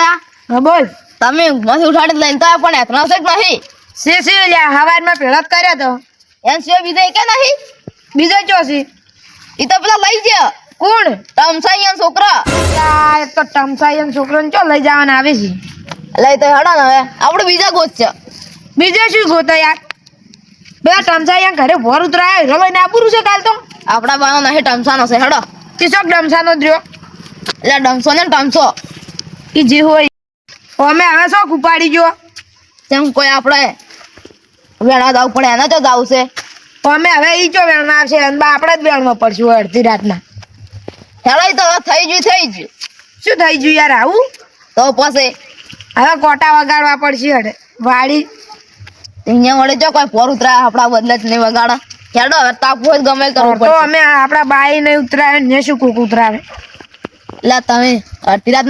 લા હા બોલ. તમે ઊંઘમાંથી ઉઠાડી લઈને તો આ પણ એતનો છે કે નહીં? શી લ્યા હવારમાં ભેળો જ કર્યો તો. એમ સિવાય બીજા કે નહીં? બીજો ચોસી ઈ તો પેલા લઈ ગયા કોણ? ટમસાઈયા છોકરા. યાર એક તો ટમસાઈન છોકરાને ચો લઈ જવાના આવે છે. એટલે તો હેડો ને હવે આપણે બીજા ગોત છે. બીજે શું ગોતો યાર? પેલા ટમસાઈન ઘરે ભોર ઉતરાય હીરો લઈને આબુરું છે કાલ તો. આપણા બાનો નહીં ટમસાનો છે હેડો. કિશોક ડમસાનો જ રહ્યો. એટલે ડમસો ને ટમસો ઈ જે હોય અમે હવે શોખ ઉપાડી ગયો. તેમ કોઈ આપણે વેણા જવું પડે એને તો જવું છે. અમે હવે ઈ ચો વેણમાં આવશે અને આપણે જ વેણમાં પડશું અડધી રાતના. હેડો ઈ તો હવે થઈ ગયું. શું થઈ ગયું યાર આવું? તો પછી હવે કોટા વગાડવા પડશે હડે વાડી. અહીંયા વડે જો કોઈ પોર ઉતરાય આપણા બદલે જ નહીં વગાડા. હેડો હવે તાપ હોય તો ગમે કરવું તો પડશે. અમે આપણા બાઈ નહીં ઉતરાવે ને શું કોક ઉતરાવે. એટલે તમે અડધી રાત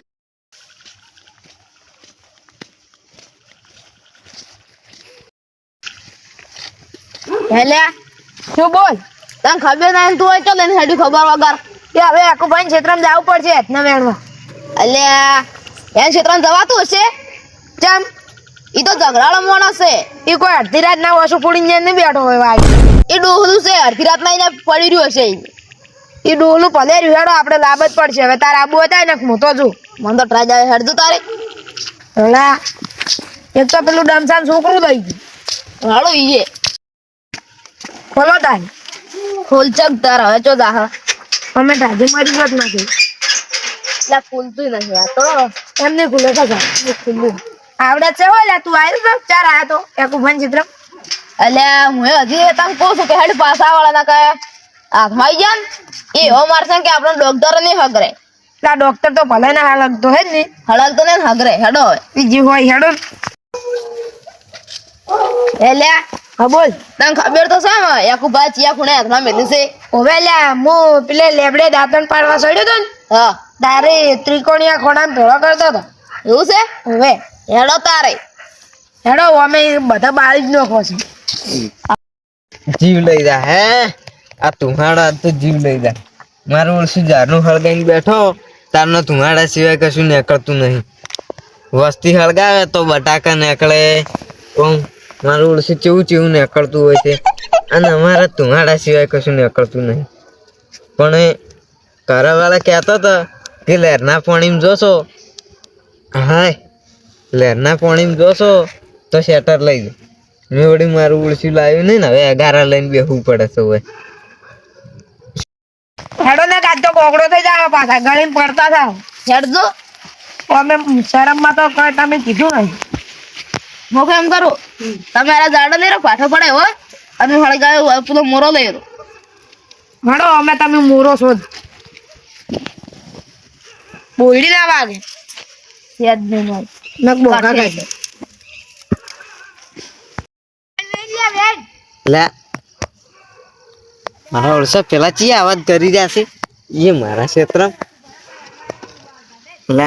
હેલ્યા શું બોલ? તને ખબર નહીં તું હોય તો લઈને હેડી ખબર વગર કે હવે આખુભાઈ ક્ષેત્રમાં જવું પડશે હેતના વેણમાં. અલ્યા એને ક્ષેત્રમાં જવાતું હશે? ચમ ઈ તો ઝઘડાળો માણસ છે. એ કોઈ અડધી રાત ના ઓછું ફોડીને નહીં બેઠો હોય વાડી. એ ડોહલું છે અડધી રાતમાં એને પડી રહ્યું હશે ઈ. એ ડોલું ભલે રહ્યું આપણે લાભ જ પડશે. હવે તારે આબુ હતા ને હું તો છું. મને તો ટ્રાય જાય હેડજો તારે હલા એક તો પેલું ડમસાન છોકરું થઈ ગયું. હાલો ઈએ ખોલો તારે ફૂલ ચક તાર હવે ચો જા અમે ઢાજે મારી વાત નથી. એટલે ફૂલતું નથી આ તો એમને ખુલે ખબર ખુલ્લું આવડે છે હોય તું આવ્યો તો ચાર આયા તો આખુભાઈ ચિત્ર. અલ્યા હું હજી તને કહું છું કે હેડ પાસા વાળા ના કહે હાથમાં આવી ગયા ને એવો મારશે કે આપણે ડોક્ટર નહીં હગરે. આ ડોક્ટર તો ભલે ના હાલતો હે જ ને. હળગતો ને હગરે હેડો હવે બીજી હોય હેડો. એલ્યા હા બોલ. તને ખબર તો છે ને યાકુબા ચિયા ખૂણે હાથમાં મેલ્યું છે. હવે લ્યા હું પેલે લેબડે દાંતણ પાડવા ચડ્યો તો ને હા તારે ત્રિકોણીયા ખોડામાં ભેળો કરતો હતો. એવું છે? હવે હેડો તારે હેડો અમે બધા બાળી જ નાખો છે. જીવ લઈ જા હે આ તુહાડા તો જીવ લઈ જા. મારું ઓળશું ઝાડનું હળગાઈને બેઠો તારનો તુહાડા સિવાય કશું નીકળતું નહીં. વસ્તી હળગાવે તો બટાકા નીકળે. મારું ઓળશું ચેવું નીકળતું હોય છે અને અમારા તુહાડા સિવાય કશું નીકળતું નહીં. પણ એ ઘરવાળા કહેતો હતો કે લહેરના પાણીમાં જોશો હા લહેરના પાણીમાં જોશો તો શેટર લઈ જાય. મેં વળી મારું ઉળસી લાવ્યું નહીં ને હવે અગારા લઈને બેહવું પડે છે હવે. હેડો ને કાચ તો કોકડો થઈ જાય પાછા ગળીને પડતા થાવ. હેડજો. અમે શરમમાં તો તમે કીધું નહીં. હું એમ કરું તમારા ઝાડો લઈ રહ્યો પાછો પડે હો અને હળગાયો પેલો મોરો લઈ રહ્યો. હેડો અમે તમે મોરો શોધ બોયડી ના વાગે યાદ નહીં હોય. નક બોકા કાઢ લે મારા ઓળસા પેલા ચી આવાજ કરી રહ્યા છે એ મારા ક્ષેત્ર લે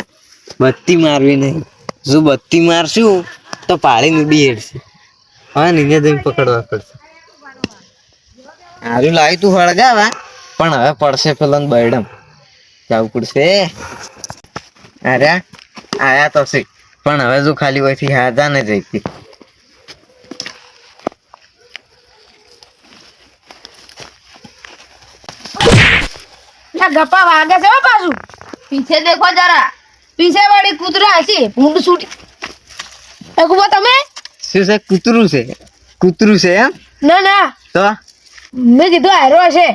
બત્તી મારવી નહીં. જો બત્તી મારશું તો પાળી ઉડી હેડશે. હા નીચે જઈને પકડવા પડશે. હારું લાવી તું હળગાવા પણ હવે પડશે પેલો બૈડમ જવું પડશે. અરે આયા તો છે પણ હવે જો ખાલી હોયથી હાજા ને જઈતી. ગપ્પા વાગે છે હો પાછું. પીછે દેખો જરા. પીછે વાળી કૂતરા હશે ભૂંડ છૂટી. એકુબા તમે શું છે? કૂતરું છે એમ ના ના તો મેં કીધું હારો હશે.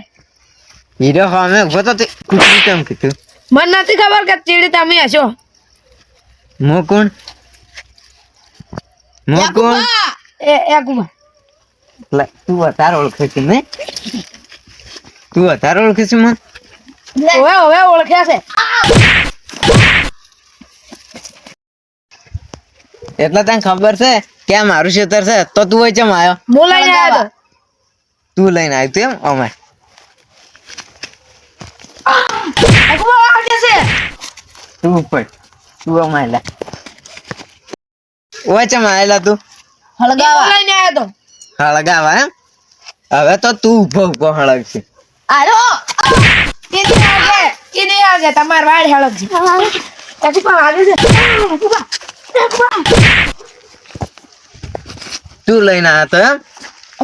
હીરો અમે ઉભો તો કૂતરું કેમ કીધું? મને નથી ખબર કે ચીડી તમે હશો. મોકોણ એકુબા તું વધારે ઓળખે છે ને? તું વધારે ઓળખે છે મને? હવે ઓળખ્યા છે. એટલે તને ખબર છે કે આ મારું ક્ષેત્ર છે તો તું હોય ચમ આવ્યો? હું લઈને આવ્યો તો. તું લઈને આવ્યું તું એમ? અમે એકુબા વાગે છે. તું ઉપર તું અમાય લા ઓય ચમ આયેલા તું? હળગાવા લઈને આવ્યો તો. હળગાવા એમ? હવે તો તું ઉભો હળગ છે. આરો કીધી આગે તમાર વાડ હેળક છે. એકુબા વાગે છે એકુબા તું લઈને આવ્યો તો એમ?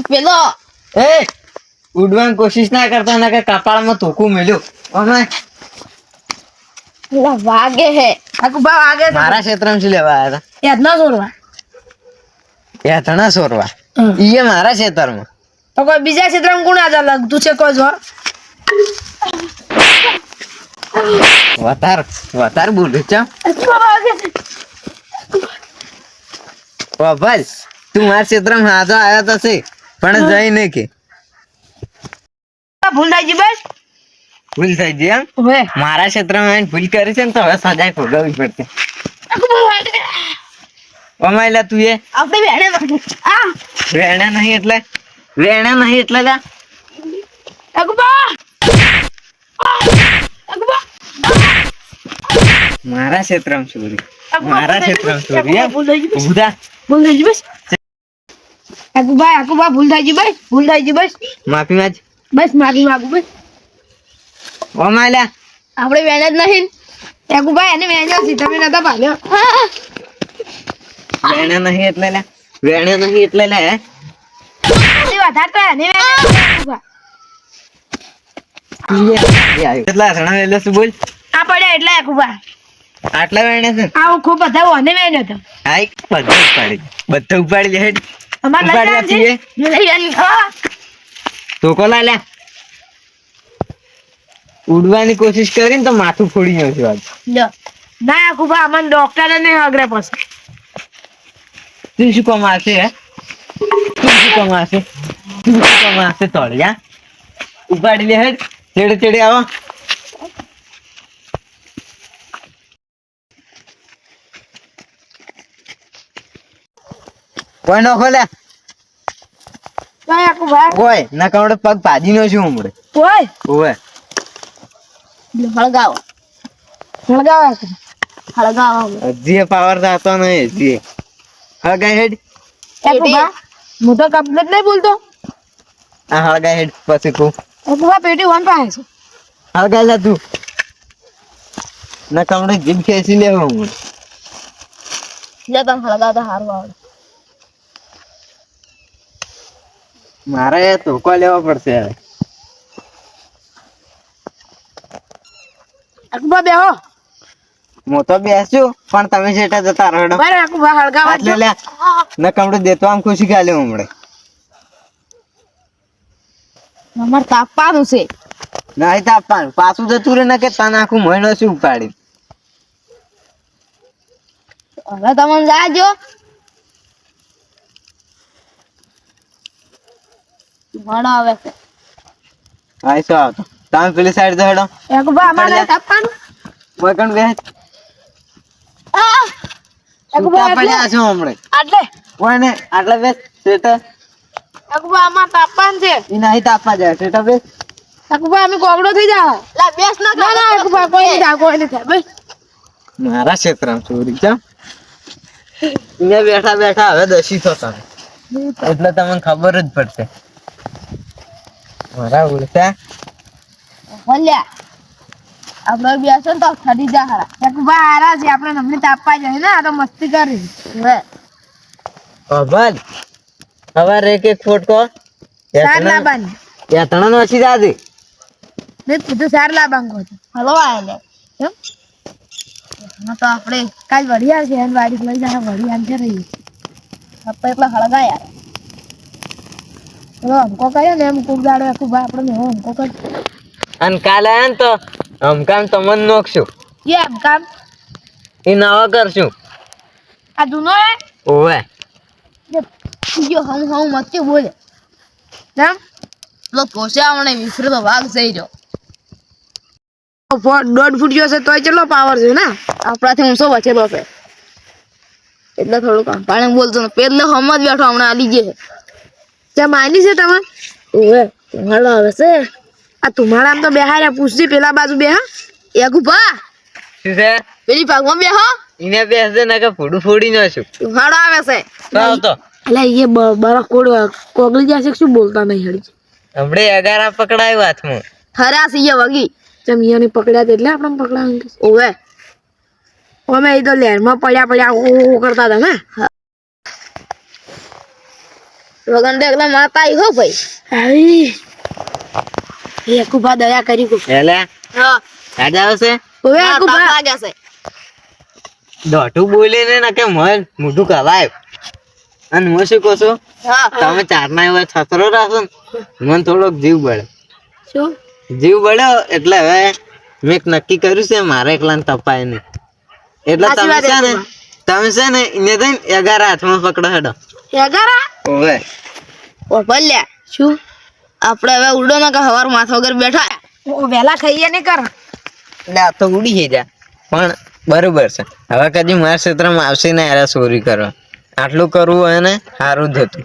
પેલો એ ઉડવાની કોશિશ ના કરતા ના કે કપાળમાં ધોકું મેલ્યું અમે પેલા વાગે હે એકુબા વાગે છે મારા ક્ષેત્રમાં શું લેવા આવ્યા યાદ ના છોડવા હતા એ ધણા સોરવા ઈએ મારા ક્ષેત્રમાં તો કોઈ બીજા ક્ષેત્રમાં ગુણ આજા લાગતું છે કોઈ જો વધાર બોલું છે એકુબા વાગે છે ભાઈ તું મારા ક્ષેત્રમાં હાજો આવ્યો તો છે પણ જઈ નહીં કે ભૂલ થાય છે બસ ભૂલ થઈ ગઈ એમ હવે મારા ક્ષેત્રમાં આવીને ભૂલ કરી છે ને તો હવે સજા ભોગવવી પડશે એકુબા વાગે અમાયલા તું એ આપણે બેને વાગે આ વેણા નહીં એટલે લ્યા. એકુબા એકુબા મારા ક્ષેત્રમાં ચોરી મારા ક્ષેત્રમાં ચોરી એમ ભૂલ થઈ ગઈ બસ ઉભા ભૂલ થઈ ગઈ બસ એકુબા ભૂલ થઈ ગઈ બસ ભૂલ થઈ ગઈ બસ માફી માંગ બસ માગી માગું બસ અમાયલા આપણે બેને જ નહીં એકુબા એને મેજો છે તમે નતા ભાલ્યો વેણા નહીં એટલે લ્યા વેણા નહીં એટલે લ્યા તે વધારે તો એને મેજો એકુબા કેટલા સણા વેલો શું બોલ આ પડ્યા એટલે એકુબા આટલા વેણા છે આવું ખૂબ બધા ઓને મેજો તો હાઈ બધા ઉપાડી લે હેડ અમાર લઈ ઉપાડી જાય લે છે લઈ જાય તો કોલા લ્યા ઉડવાની કોશિશ કરીને તો માથું ફોડી નાખ્યું આજ લ્યો ના એકુબા અમને ડોક્ટર ને અગ્રે પાસે તું શું કમાશે હે તું શું કમાશે તળિયા ઉપાડી લે હેડ ચેડે ચેડે આવો કોઈ નો ખોલે ના એકુબા કોઈ ના કવડે પગ ભાજી નો છું હમણે ઓય ઓવે હળગાવો હળગાવા છે હળગાવો હજી પાવર થતો નહીં હજી હળગાઈ હેડ એકુબા હું તો કમ્પ્લીટ નહીં બોલતો આ હળગાઈ હેડ પછી કહું એકુબા પેટી વન પાસે છે હળગાઈ લે તું ના કવડે જીભ ખેંચી લેવો હમણે જો તમે હળગાવતા હારું આવડે મારે ધોકો લેવો પડશે હવે એકુબા બેહો હું તો બેસ્યું પણ તમે સેટા જતા રહો બરાબર એકુબા હળગાવા એટલે લે ન કમડે દેતો આમ ખુશી ખાલે હમણે અમારે તાપવાનું છે નહીં તાપવાનું પાછું જતું રે ને કે તને આખું મહિનો શું ઉપાડી હવે તમે જાજો મળો આવે છે હા શું આવતો તમે પેલી સાઈડ તો હેડો એકુબા અમારે તાપવાનું વગણ બે એકુબા સૂતા પડ્યા છો હમણે આટલે કોઈ ને આટલા બેસ સેટા એકુબા અમાર તાપવાનું છે ઈ નહીં તાપવા જાય સેટા બેસ એકુબા અમે કોગડો થઈ જાવ લા બેસ ના ના ના એકુબા કોઈ નહીં થાય કોઈ નહીં થાય બસ મારા ક્ષેત્રમાં ચોરી છે અહીંયા બેઠા બેઠા હવે દસી થતા એટલે તમને ખબર જ પડશે મારા ઉલટા ભલ્યા આપણે બેસો ને તો ઠરી જા હારા એકુબા આરા છે આપણે અમને તાપવા જાય ને આ તો મસ્તી કરી હવે અભલ હવે રે કે ફોટકો સાર લાબાની યાતણા નોછી દાદી ને તું સાર લાબાંગો હતો હલો આલે કેમ ના તો આપણે કાલ વડિયા છે એન વાડી લઈ જા વડિયા છે રહી આપણે એકલા હળગાયા તો હમકો કર્યો ને એમ કુક દાડો એકુબા આપણે હમકો કર અને કાલે આયા ને તો હમકામ તમને નોખશું એમ કામ એ નવા કરશું આ જૂનો હે ઓવે જો હમ મત બોલે કેમ લો પોષાવણે વિસરે તો વાઘ જઈ રહ્યો 1.5 ફૂટ જેવો છે તોય કેટલો પાવર છે ને આપણાથી ઊંચો બચેલો છે એટલે થોડું કામ પાણી બોલતો ને પેલે હમ જ બેઠો હમણાં આલી ગયે ત્યાં માની છે તમે ઓવે તમારો આવે છે આ તુમારા તો બેહાર્યા પૂછજી પેલા બાજુ બેહા એક ઉભા શું છે પેલી ભાગમાં બેહો એને બેસ દે ને કે ફોડું ફોડી નાખશું તમારો આવે છે ચાલ તો એટલે એ બરફ કોગળી જશે કે શું બોલતા નહીં હળી હમણે અગારા પકડાયું હાથમાં હરા સી વગી ચમિયાને પકડ્યા એટલે આપણે પકડાવાનું ઓવે અમે એ તો લહેરમાં પડ્યા ઓ કરતા હતા ને વગન દેખલા માતા આવી હો ભાઈ આવી એકુભા દયા કરી કો એટલે હા યાદ આવશે ઓવે તાપ એકુભા લાગ્યા છે દોઢું બોલીને ના કે મન મોઢું કલાય અને હું શું કહું છું હા તમે ચારના એવા છતરો રાખો ને મને થોડોક જીવ બળે શું જીવ બળ્યો એટલે હવે મેં એક નક્કી કર્યું છે મારે એકલાને તપાય નહીં એટલે સાચી તમે વાત છે ને એકુભા. તમે છે ને એને થઈને 11 હાથમાં પકડો હેડો એગારા ઓવે ઓ ભલ્યા શું આપણે હવે ઉડો ના કે હવાર માથા વગર બેઠા ઓ વેલા ખાઈએ ને કર એટલે આ તો ઉડી થઈ જા પણ બરોબર છે હવે કદી મારા ક્ષેત્રમાં આવશે ને યાર ચોરી કરવા આટલું કરવું હોય ને સારું જ હતું